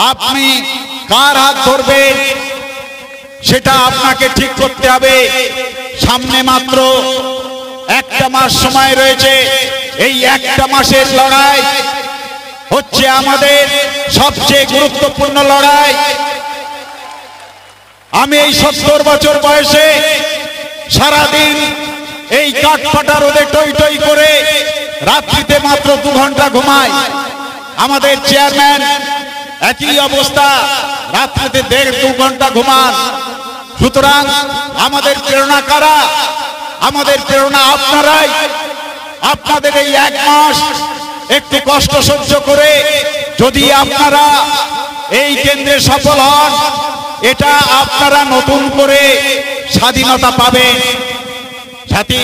আপনি কার হাত ধরবেন সেটা আপনাকে ঠিক করতে হবে। সামনে মাত্র একটা মাস সময় রয়েছে। এই একটা মাসের লড়াই হচ্ছে আমাদের সবচেয়ে গুরুত্বপূর্ণ লড়াই। আমি এই 70 বছর বয়সে সারাদিন এই কাঠফাটা রোদে টই টই করে রাত্রিতে মাত্র 2 ঘন্টা ঘুমাই। আমাদের চেয়ারম্যান একই অবস্থা, রাত্রিতে 1.5-2 ঘন্টা ঘুমান। সুতরাং আমাদের প্রেরণা কারা? আমাদের প্রেরণা আপনারাই। আপনাদের এই 1 মাস একটু কষ্ট সহ্য করে যদি আপনারা এই কেন্দ্রে সফল হন, এটা আপনারা নতুন করে স্বাধীনতা পাবেন। সাথী,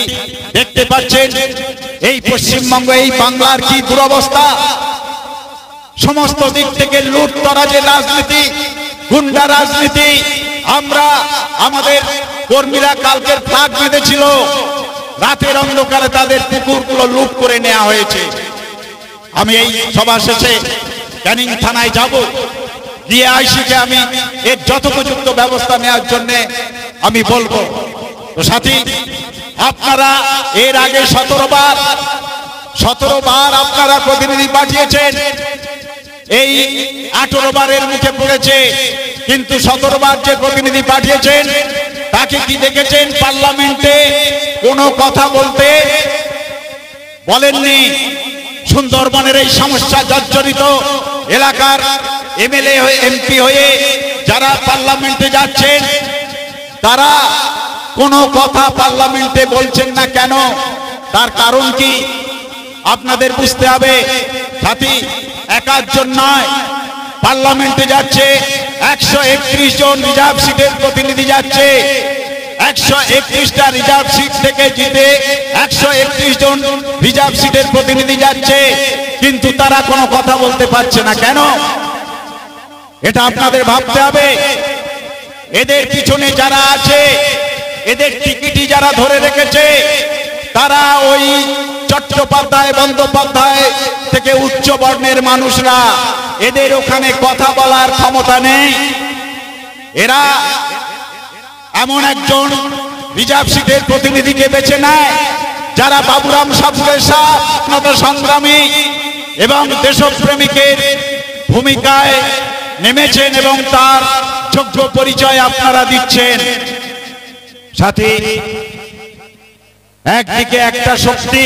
দেখতে পাচ্ছেন এই পশ্চিমবঙ্গ, এই বাংলার কি দুরবস্থা। সমস্ত দিক থেকে লুটতরাজের রাজনীতি, গুন্ডা রাজনীতি। আমরা আমাদের কর্মীরা কালকের ফ্ল্যাগ বেঁধেছিল, রাতের অন্ধকারে তাদের পুকুরগুলো লুট করে নেওয়া হয়েছে। আমি এই সভা শেষে ক্যানিং থানায় যাব, গিয়ে আইসিকে আমি এর যথোপযুক্ত ব্যবস্থা নেওয়ার জন্য আমি বলবো। তো সাথী, আপনারা এর আগে 17 বার আপনারা প্রতিনিধি পাঠিয়েছেন। এই 18 বারের মুখে পড়েছে, কিন্তু 17 বার যে প্রতিনিধি পাঠিয়েছেন তাকে কি দেখেছেন পার্লামেন্টে কোনো কথা বলতে? বলেননি। সুন্দরবনের এই সমস্যা জর্জরিত এলাকার এমএলএ হয়ে, এমপি হয়ে যারা পার্লামেন্টে যাচ্ছেন, তারা কোনো কথা পার্লামেন্টে বলছেন না কেন? তার কারণ কি আপনাদের বুঝতে হবে। সাথী, একাধজন নয়, পার্লামেন্টে যাচ্ছে 131 জন রিজার্ভ সিটের প্রতিনিধি যাচ্ছে। 131টা রিজার্ভ সিট থেকে জিতে 131 জন রিজার্ভ সিটের প্রতিনিধি যাচ্ছে, কিন্তু তারা কোনো কথা বলতে পারছে না কেন? এটা আপনাদের ভাবতে হবে। এদের পিছনে যারা আছে, এদের টিকিটি যারা ধরে রেখেছে, তারা ওই চট্টোপাধ্যায়, বন্দ্যোপাধ্যায় থেকে উচ্চ বর্ণের মানুষরা। এদের ওখানে কথা বলার ক্ষমতা নেই। এরা এমন একজন রিজার্ভ সিটের প্রতিনিধিকে বেছে নেয় যারা বাবুরাম সাপুরের স্বাধীনতা সংগ্রামী এবং দেশপ্রেমিকের ভূমিকায় নেমেছেন, এবং তার যোগ্য পরিচয় আপনারা দিচ্ছেন। সাথী, একদিকে একটা শক্তি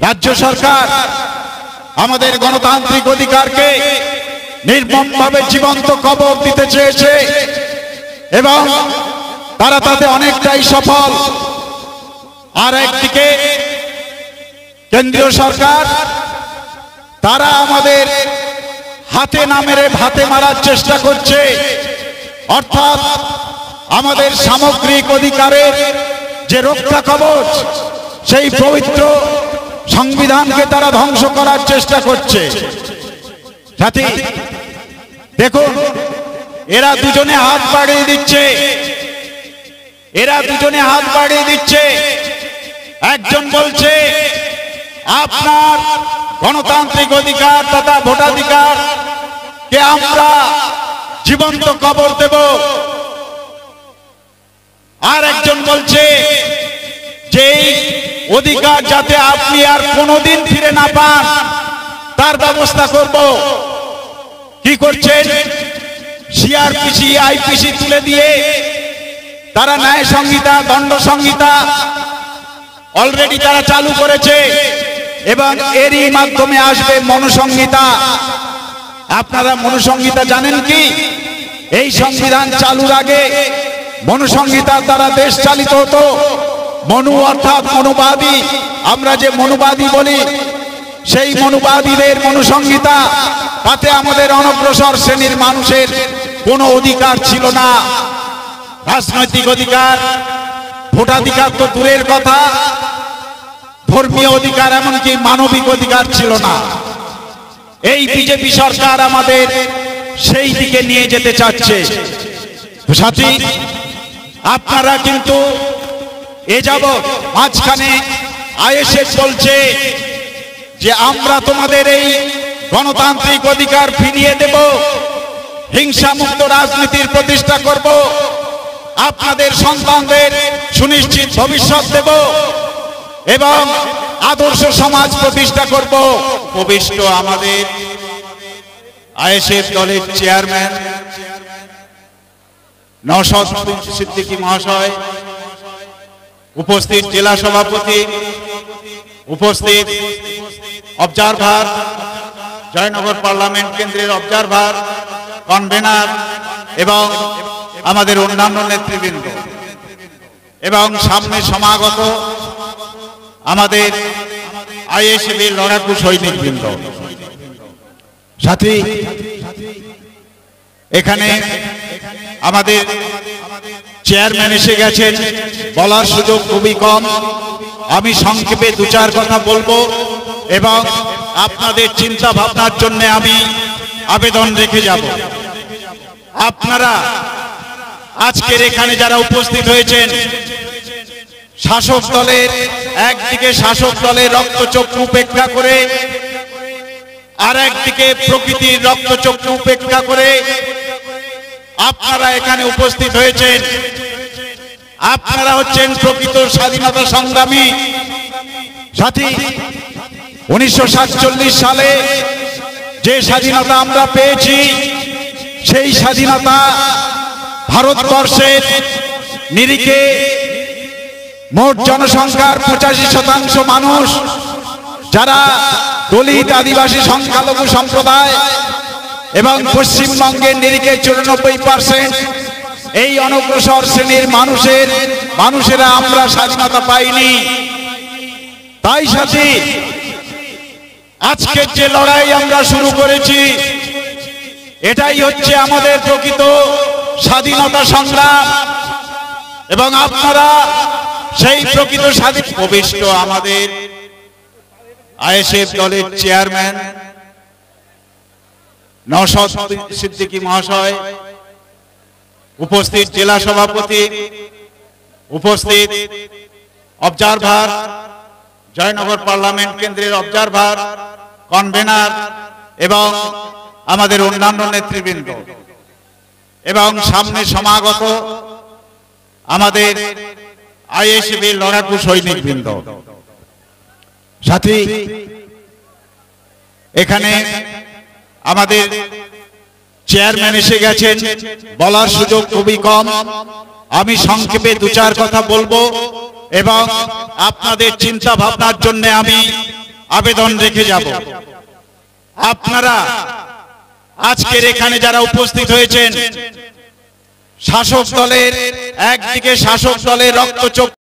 রাজ্য সরকার আমাদের গণতান্ত্রিক অধিকারকে নির্মমভাবে জীবন্ত কবর দিতে চেয়েছে, এবং তারা তাতে অনেকটাই সফল। আর একদিকে কেন্দ্রীয় সরকার, তারা আমাদের হাতে না মেরে ভাতে মারার চেষ্টা করছে। অর্থাৎ আমাদের সামগ্রিক অধিকারের যে রক্ষা কবচ, সেই পবিত্র সংবিধানকে তারা ধ্বংস করার চেষ্টা করছে। সাথী, দেখুন, এরা দুজনে হাত বাড়িয়ে দিচ্ছে। একজন বলছে আপনার গণতান্ত্রিক অধিকার তথা ভোটাধিকার কে আমরা জীবন্ত কবর দেব। আর একজন বলছে যে অধিকার যাতে আপনি আর কোনোদিন ফিরে না পান তার ব্যবস্থা করব। কি করছেন? সিআরপিসি, আইপিসি তুলে দিয়ে তারা ন্যায় সংহিতা, দণ্ড সংহিতা অলরেডি তারা চালু করেছে, এবং এরই মাধ্যমে আসবে মনুসংহিতা। আপনারা মনুসংহিতা জানেন কি? এই সংবিধান চালুর আগে মনুসংহিতার দ্বারা দেশ চালিত হতো। মনু অর্থাৎ মনুবাদী, আমরা যে মনুবাদী বলি, সেই মনুবাদীদের মনুসংহিতা, তাতে আমাদের অনগ্রসর শ্রেণীর মানুষের কোনো অধিকার ছিল না। রাজনৈতিক অধিকার, ভোটাধিকার তো দূরের কথা, ধর্মীয় অধিকার, এমনকি মানবিক অধিকার ছিল না। এই বিজেপি সরকার আমাদের সেই দিকে নিয়ে যেতে চাচ্ছে। সাথী, আপনারা কিন্তু এ যাবৎ মাঝখানে আইএসএফ বলছে যে আমরা তোমাদের এই গণতান্ত্রিক অধিকার ফিরিয়ে দেব, হিংসা মুক্ত রাজনীতির প্রতিষ্ঠা করব, আপনাদের সন্তানদের সুনিশ্চিত ভবিষ্যৎ দেব এবং আদর্শ সমাজ প্রতিষ্ঠা করব। উপবিষ্ট আমাদের আইএসএফ দলের চেয়ারম্যান নওশাদ সিদ্দিকী মহাশয়, উপস্থিত জেলা সভাপতি, উপস্থিত অবজারভার, জয়নগর পার্লামেন্ট কেন্দ্রের অবজারভার, কনভেনার এবং আমাদের অন্যান্য নেতৃবৃন্দ এবং সামনে সমাগত আমাদের আইএসএফ এর লড়াকু সৈনিকবৃন্দ, সাথী, এখানে আমাদের চেয়ারম্যান এসে গেছেন, বলার সুযোগ খুবই কম, আমি সংক্ষেপে দু চার কথা বলবো এবং আপনাদের চিন্তা ভাবনার জন্য আমি আবেদন রেখে যাব। আপনারা আজকের এখানে যারা উপস্থিত হয়েছেন, শাসক দলের একদিকে শাসক দলের রক্তচক্ষু উপেক্ষা করে আর একদিকে প্রকৃতির রক্তচক্ষু উপেক্ষা করে আপনারা এখানে উপস্থিত হয়েছেন। আপনারা হচ্ছেন প্রকৃত স্বাধীনতা সংগ্রামী। সাথী, 1947 সালে যে স্বাধীনতা আমরা পেয়েছি, সেই স্বাধীনতা ভারতবর্ষের নিরিখে মোট জনসংখ্যার 85% মানুষ যারা দলিত, আদিবাসী, সংখ্যালঘু সম্প্রদায় এবং পশ্চিমবঙ্গের নিরিখে 94% এই অনগ্রসর শ্রেণীর মানুষেরা আমরা স্বাধীনতা পাইনি। তাই সাথী, আজকের যে লড়াই আমরা শুরু করেছি, এটাই হচ্ছে আমাদের প্রকৃত স্বাধীনতা সংগ্রাম এবং আপনারা সেই প্রকৃত স্বাধীন। উপবিষ্ট আমাদের আইএসএফ দলের চেয়ারম্যান নওশাদ সিদ্দিকী মহাশয়, উপস্থিত জেলা সভাপতি, উপস্থিত অবজারভার, জয়নগর পার্লামেন্ট কেন্দ্রের অবজারভার, কনভেনার এবং আমাদের অন্যান্য নেতৃবৃন্দ এবং সামনে সমাগত আমাদের আইএসএফ এর লড়াকু সৈনিকবৃন্দ, সাথী, এখানে আমাদের চেয়ারম্যান এসে গেছেন, বলার সুযোগ খুবই কম, আমি সংক্ষেপে দু চার কথা বলবো এবং আপনাদের চিন্তা ভাবনার জন্য আমি আবেদন রেখে যাব। আপনারা আজকের এখানে যারা উপস্থিত হয়েছেন, শাসক দলের একদিকে শাসক দলের রক্তচক্ষু